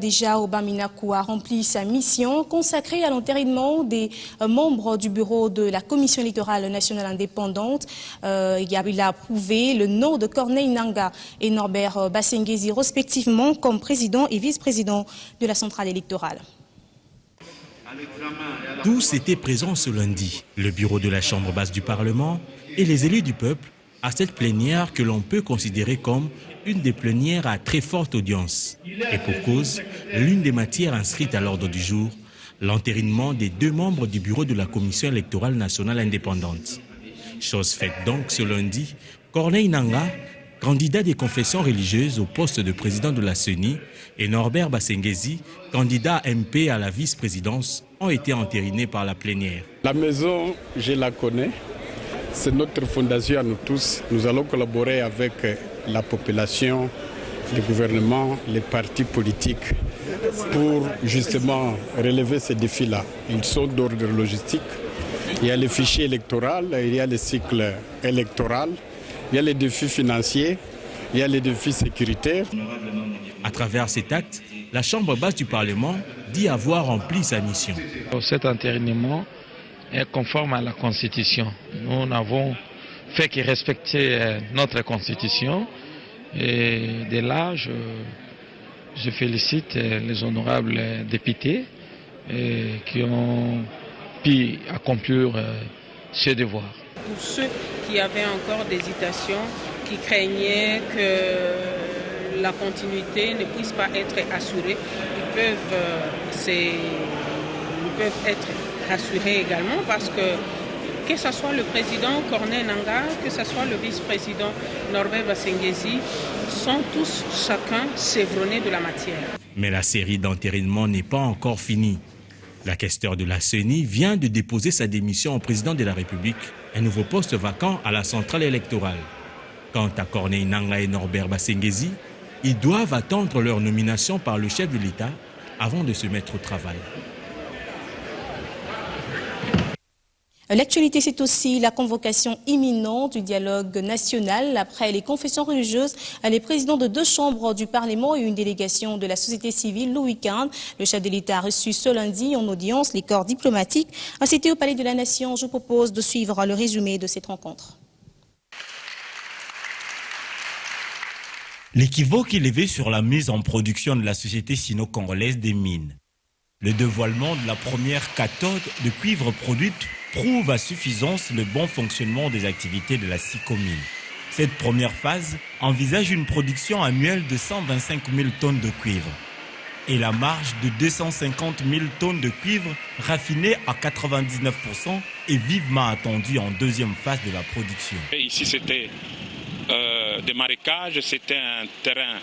Déjà, Obaminakou a rempli sa mission consacrée à l'entérinement des membres du bureau de la Commission électorale nationale indépendante. Il a approuvé le nom de Corneille Nangaa et Norbert Basengezi respectivement comme président et vice-président de la centrale électorale. Tous étaient présents ce lundi, le bureau de la Chambre basse du Parlement et les élus du peuple à cette plénière que l'on peut considérer comme une des plénières à très forte audience. Et pour cause, l'une des matières inscrites à l'ordre du jour, l'entérinement des 2 membres du bureau de la Commission électorale nationale indépendante. Chose faite donc ce lundi, Corneille Nangaa, candidat des confessions religieuses au poste de président de la CENI, et Norbert Basengezi, candidat MP à la vice-présidence, ont été entérinés par la plénière. La maison, je la connais. C'est notre fondation à nous tous. Nous allons collaborer avec la population, le gouvernement, les partis politiques pour justement relever ces défis-là. Ils sont d'ordre logistique. Il y a le fichier électoral, il y a le cycle électoral, il y a les défis financiers, il y a les défis sécuritaires. À travers cet acte, la Chambre basse du Parlement dit avoir rempli sa mission. Cet entérinement est conforme à la Constitution. Nous n'avons fait que respecter notre Constitution. Et de là, je félicite les honorables députés qui ont pu accomplir ce devoir. Pour ceux qui avaient encore des hésitations, qui craignaient que la continuité ne puisse pas être assurée, ils peuvent être rassurés également parce que ce soit le président Corneille Nangaa, que ce soit le vice-président Norbert Basengezi, sont tous chacun chevronnés de la matière. Mais la série d'entérinements n'est pas encore finie. La questeur de la CENI vient de déposer sa démission au président de la République, un nouveau poste vacant à la centrale électorale. Quant à Corneille Nangaa et Norbert Basengezi, ils doivent attendre leur nomination par le chef de l'État avant de se mettre au travail. L'actualité, c'est aussi la convocation imminente du dialogue national. Après les confessions religieuses, les présidents de 2 chambres du Parlement et une délégation de la société civile le week-end. Le chef de l'État a reçu ce lundi en audience les corps diplomatiques. C'était au Palais de la Nation. Je vous propose de suivre le résumé de cette rencontre. L'équivoque est levé sur la mise en production de la société sino-congolaise des mines. Le dévoilement de la première cathode de cuivre produite prouve à suffisance le bon fonctionnement des activités de la SICOMINE. Cette première phase envisage une production annuelle de 125 000 tonnes de cuivre et la marge de 250 000 tonnes de cuivre raffiné à 99% est vivement attendue en deuxième phase de la production. Et ici, c'était des marécages, c'était un terrain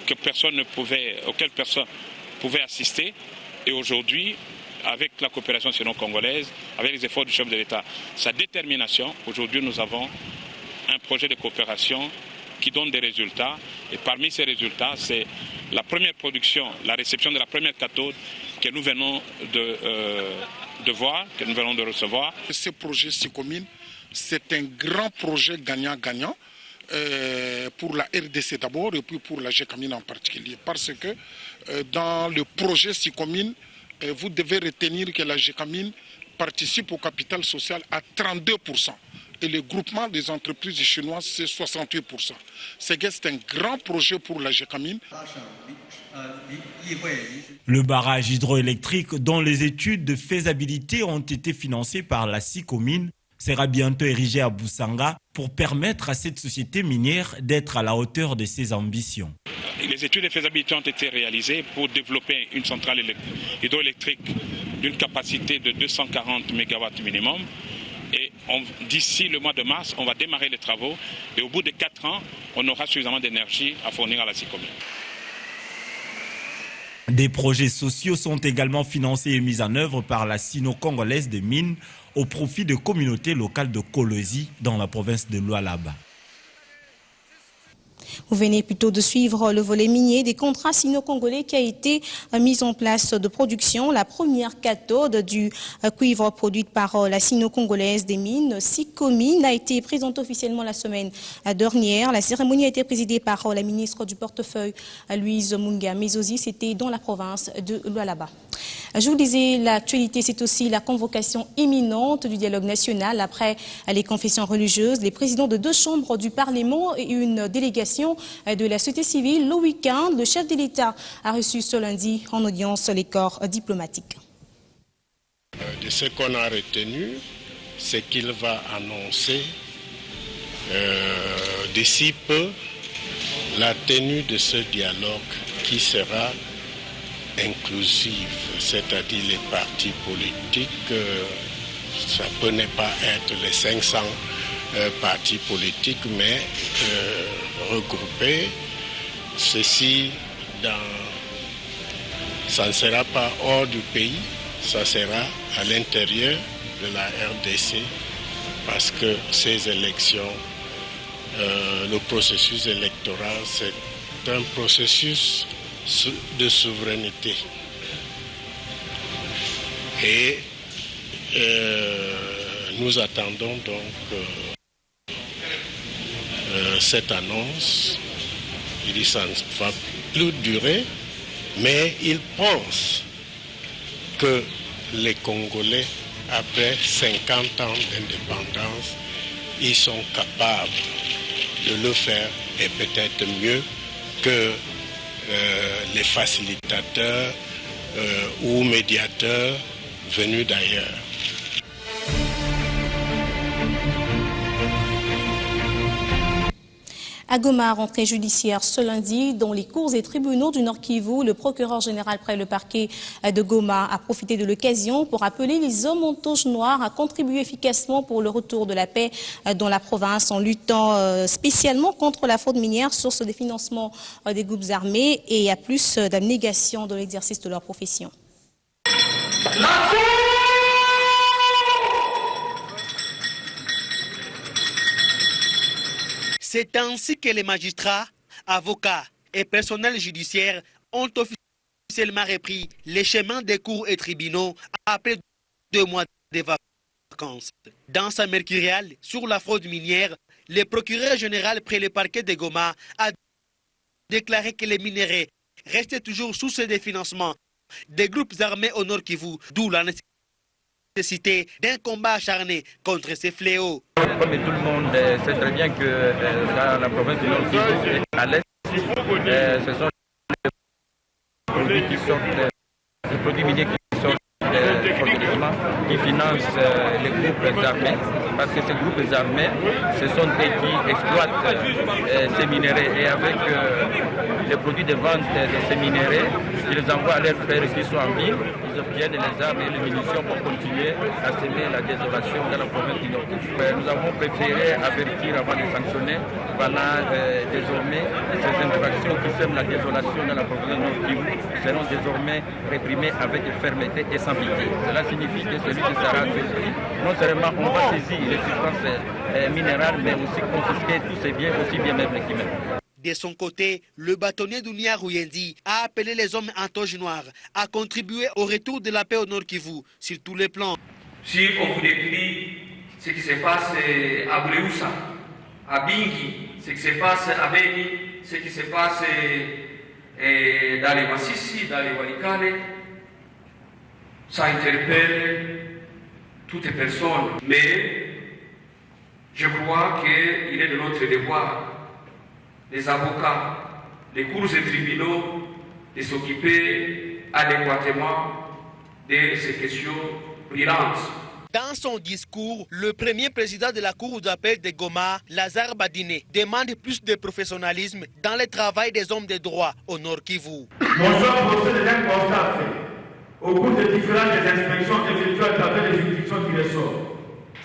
auquel personne ne pouvait assister. Et aujourd'hui, avec la coopération sino-congolaise, avec les efforts du chef de l'État, sa détermination, aujourd'hui nous avons un projet de coopération qui donne des résultats. Et parmi ces résultats, c'est la première production, la réception de la première cathode que nous venons de voir, que nous venons de recevoir. Ce projet SICOMINE, c'est un grand projet gagnant-gagnant. Pour la RDC d'abord et puis pour la GECAMINE en particulier. Parce que dans le projet SICOMINE, vous devez retenir que la GECAMINE participe au capital social à 32%. Et le groupement des entreprises chinoises, c'est 68%. C'est un grand projet pour la GECAMINE. Le barrage hydroélectrique dont les études de faisabilité ont été financées par la SICOMINE sera bientôt érigé à Boussanga pour permettre à cette société minière d'être à la hauteur de ses ambitions. Les études de faisabilité ont été réalisées pour développer une centrale hydroélectrique d'une capacité de 240 MW minimum. Et d'ici le mois de mars, on va démarrer les travaux. Et au bout de 4 ans, on aura suffisamment d'énergie à fournir à la SICOMINE. Des projets sociaux sont également financés et mis en œuvre par la Sino-Congolaise des mines au profit de communautés locales de Kolosi dans la province de Lualaba. Vous venez plutôt de suivre le volet minier des contrats sino-congolais qui a été mis en place de production. La première cathode du cuivre produite par la sino-congolaise des mines, Sicomine, a été présentée officiellement la semaine dernière. La cérémonie a été présidée par la ministre du portefeuille, Louise Munga, mais aussi c'était dans la province de Lualaba. Je vous disais, l'actualité, c'est aussi la convocation imminente du dialogue national après les confessions religieuses. Les présidents de 2 chambres du Parlement et une délégation de la société civile. Le week-end, le chef de l'État a reçu ce lundi en audience les corps diplomatiques. De ce qu'on a retenu, c'est qu'il va annoncer d'ici peu la tenue de ce dialogue qui sera inclusive, c'est-à-dire les partis politiques, ça peut ne pas être les 500 partis politiques, mais regrouper ceci ça ne sera pas hors du pays, ça sera à l'intérieur de la RDC, parce que ces élections, le processus électoral, c'est un processus de souveraineté. Et nous attendons donc cette annonce. Il dit que ça ne va plus durer, mais il pense que les Congolais, après 50 ans d'indépendance, ils sont capables de le faire et peut-être mieux que les facilitateurs ou médiateurs venus d'ailleurs. À Goma, rentrée judiciaire ce lundi dans les cours et tribunaux du Nord Kivu, le procureur général près le parquet de Goma a profité de l'occasion pour appeler les hommes en toge noire à contribuer efficacement pour le retour de la paix dans la province en luttant spécialement contre la fraude minière, source de financement des groupes armés et à plus d'abnégation de l'exercice de leur profession. C'est ainsi que les magistrats, avocats et personnels judiciaires ont officiellement repris les chemins des cours et tribunaux après 2 mois de vacances. Dans sa mercuriale sur la fraude minière, le procureur général près le parquet de Goma a déclaré que les minerais restaient toujours sous ce définancement des groupes armés au Nord Kivu, d'où la nécessité d'un combat acharné contre ces fléaux. Comme tout le monde sait très bien que dans la province du Nord Kivu et à l'Est, ce sont les produits qui sortent, les produits miniers qui sortent qui financent les groupes armés, parce que ces groupes armés, ce sont eux qui exploitent ces minéraux et avec les produits de vente de ces minéraux, ils les envoient à leurs frères qui sont en ville, ils obtiennent les armes et les munitions pour continuer à semer la désolation dans la province du Nord. Nous avons préféré avertir avant de sanctionner. Voilà, désormais, ces infractions qui sèment la désolation dans la province du Nord seront désormais réprimées avec fermeté et sans pitié. Cela signifie que celui qui sera saisi, non seulement on va saisir les substances minérales, mais aussi confisquer tous ces biens, aussi bien meubles qu'humains. De son côté, le bâtonnier Dounia Rouyendi a appelé les hommes en toge noire à contribuer au retour de la paix au Nord Kivu sur tous les plans. Si on vous décrit ce qui se passe à Bouléoussa, à Bingi, ce qui se passe à Beni, ce qui se passe dans les Massissi, dans les Walikale, ça interpelle toutes les personnes. Mais je crois qu'il est de notre devoir, les avocats, les cours et tribunaux, de s'occuper adéquatement de ces questions brûlantes. Dans son discours, le premier président de la Cour d'appel de Goma, Lazare Badiné, demande plus de professionnalisme dans le travail des hommes de droit au Nord Kivu. Mon choix procède d'un constat fait au cours des différentes inspections effectuées à travers les juridictions du ressort.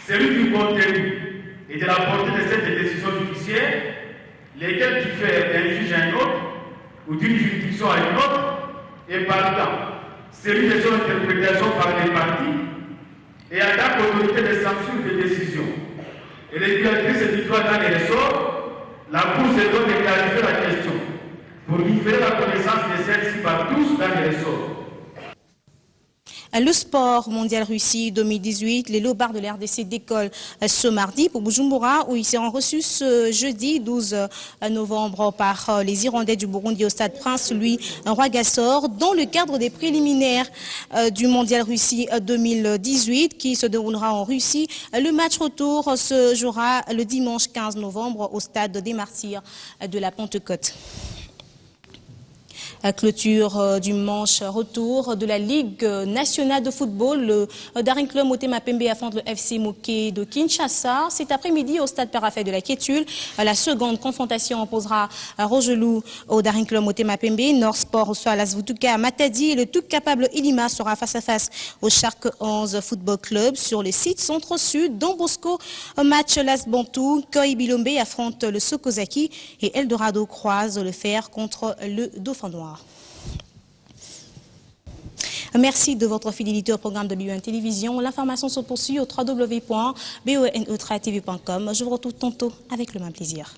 Celui du contenu et de la portée de cette décision judiciaire, lesquelles diffèrent d'un juge à un autre ou d'une juridiction à une autre, et par temps, celui de son interprétation par les parties, et en tant qu'autorité de censure des décisions et régulatrice du droit dans les ressorts, La Cour se doit de clarifier la question pour libérer la connaissance de celle-ci par tous dans les ressorts. Le sport mondial Russie 2018, les Lobards de la RDC décollent ce mardi pour Bujumbura où ils seront reçus ce jeudi 12 novembre par les Irlandais du Burundi au stade Prince Louis Rwagasore dans le cadre des préliminaires du mondial Russie 2018 qui se déroulera en Russie. Le match retour se jouera le dimanche 15 novembre au stade des Martyrs de la Pentecôte. Clôture du manche retour de la Ligue nationale de football. Le Daring Club Motema Pembe affronte le FC Moké de Kinshasa. Cet après-midi au stade Père-Raphaël de la Kétule. La seconde confrontation opposera Rogelou au Daring Club Motema Pembe. Nord Sport reçoit Lasvutuka Matadi et le tout capable Ilima sera face à face au Shark 11 Football Club sur le site centre-sud. Don Bosco match Las Bantou. Koi Bilombe affronte le Sokozaki et Eldorado croise le fer contre le Dauphin Noir. Merci de votre fidélité au programme de l'UN Télévision. L'information se poursuit au www.bonetv.com. Je vous retrouve tantôt avec le même plaisir.